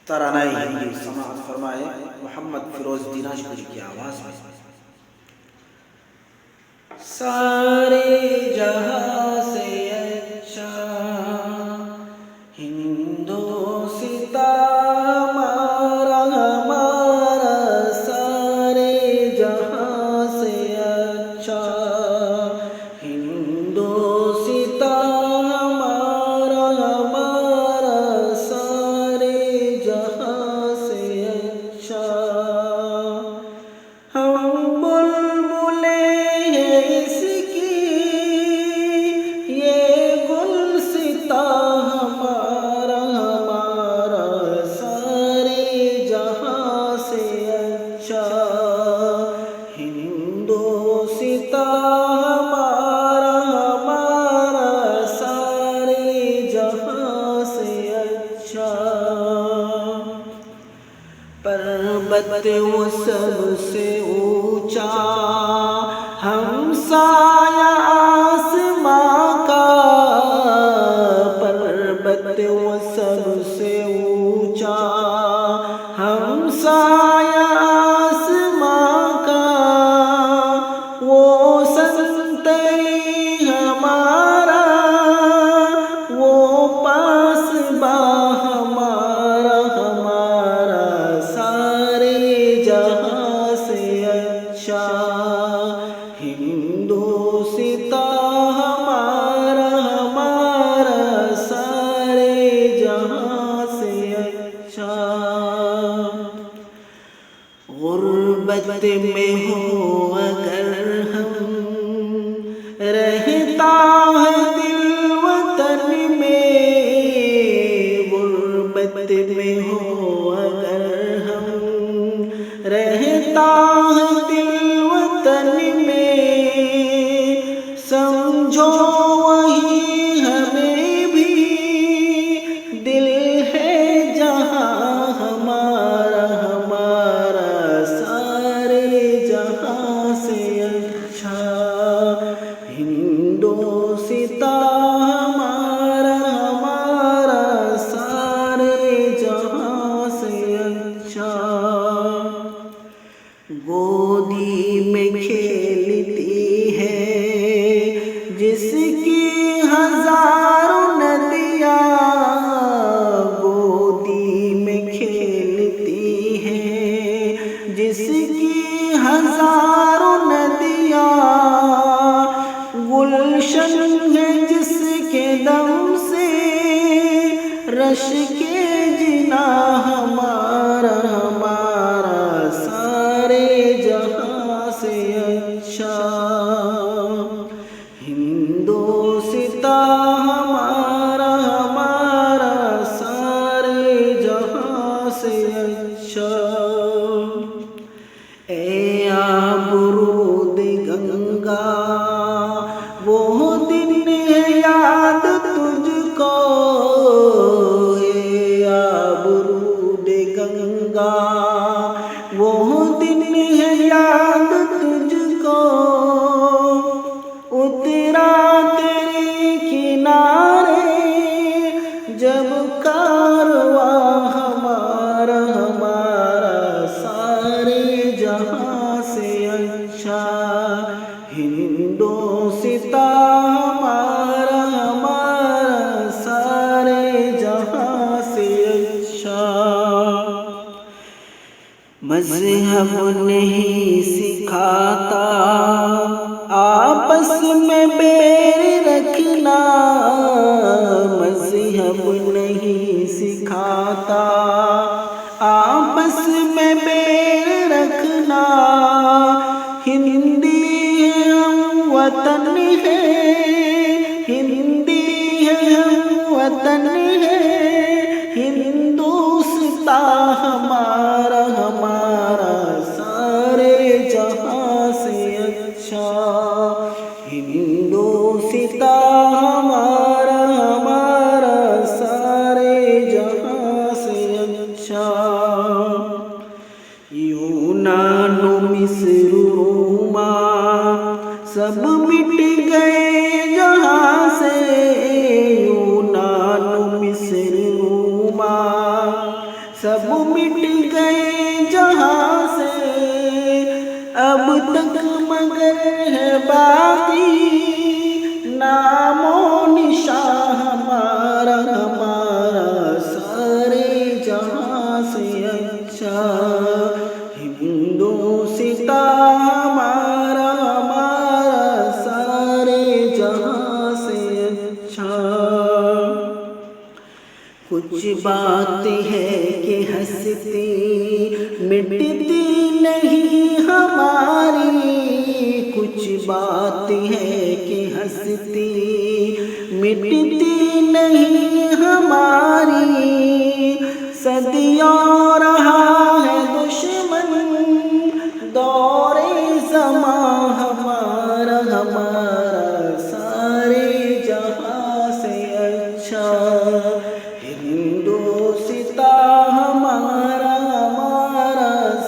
तरानाई हिंदी समाअत फरमाए मोहम्मद फिरोज दिनाजपुरी की आवाज़ में। सारे जहां से अच्छा हिंदोस्तां हमारा हमारा, सारे जहां से अच्छा हिंदोस्तां हमारा हमारा, सारे जहां से अच्छा। हम बुलबुले हैं इसकी ये गुलसिता हमारा हमारा, सारे जहां से अच्छा हिंदोस्तां हमारा हमारा, सारे जहां से अच्छा। पर्वत वो सबसे ऊंचा हमसाया आसमां का, पर्वत वो सबसे ऊंचा हमसाया आसमां का, वो संतरी हमारा वो पासबा हमारा हमारा, सारे जहां से अच्छा हिंदोस्तां हमारा हमारा, सारे जहां से अच्छा। गुर्बत में हो अगर हम रहता है दिल वतन में, गुर्बत में हो अगर हम रहता है दिल वतन में, समझो वही हमें भी दिल है जहां हमारा हमारा, सारे जहां से अच्छा हिंदोस्तां हमारा हमारा, सारे जहां से अच्छा। गोदी में खेलती है जिसकी हजारों नदियाँ, गोदी में खेलती है जिसकी हजारों नदियाँ, गुलशन है जिसके दम से रश के जिना हमारा हमारा, सारे जहां से अच्छा हिंदोस्तां हमारा हमारा, सारे जहां से अच्छा। ए आबरूद गंगा वो दिन है याद तुझको, ए आबरूद गंगा वो दिन है याद तुझको, उतरा तेरे किनारे जब कारवा हमारा हमारा, सारे जहां से अच्छा हिंदोस्तां हमारा हमारा, सारे जहां से अच्छा। मज़हब नहीं सिखाता आपस में बैर रखना, मज़हब नहीं सिखाता आपस में बैर रखना, हिंदी है हम वतन है, हिंदी है हम वतन है, हिंदोस्तां हमारा हमारा, सारे जहां से अच्छा हिंदोस्तां हमारा हमारा, सारे जहां से अच्छा। यूनान मिस्र रोमा सब मिट गए जहां से, यूनान मिस्र रोमा सब मिट गए जहाँ से अब तक मगर है बाकी नामो निशान हमारा सारे जहाँ से अच्छा हिंदुस्ता हमारा सारे जहाँ से अच्छा। कुछ बात है कि हंसती मिटती नहीं हमारी, कुछ बात है कि हंसती मिटती नहीं हमारी, सदियों रहा है दुश्मन दौरे ज़मां हमारा सारे जहाँ से अच्छा हिंदुस्ता हमारा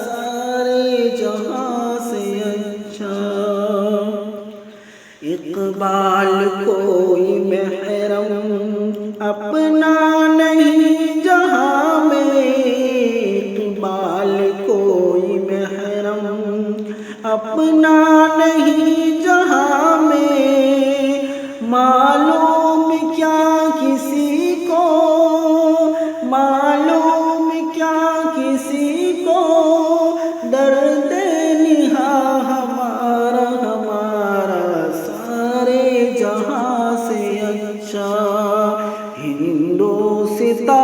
सारे जहाँ से अच्छा। इकबाल कोई महरम अपना नहीं जहाँ में, इकबाल कोई महरम अपना नहीं जहाँ में, मालूम क्या किसी को, मालूम क्या किसी को दर्द निहा हमारा सारे जहाँ से अच्छा हिंदुस्ता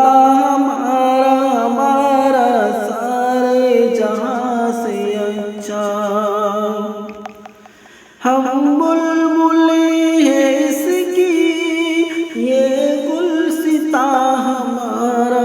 हमारा सारे जहाँ से अच्छा। हम बुलबुलें हैं इसकी ये गुलसिता हमारा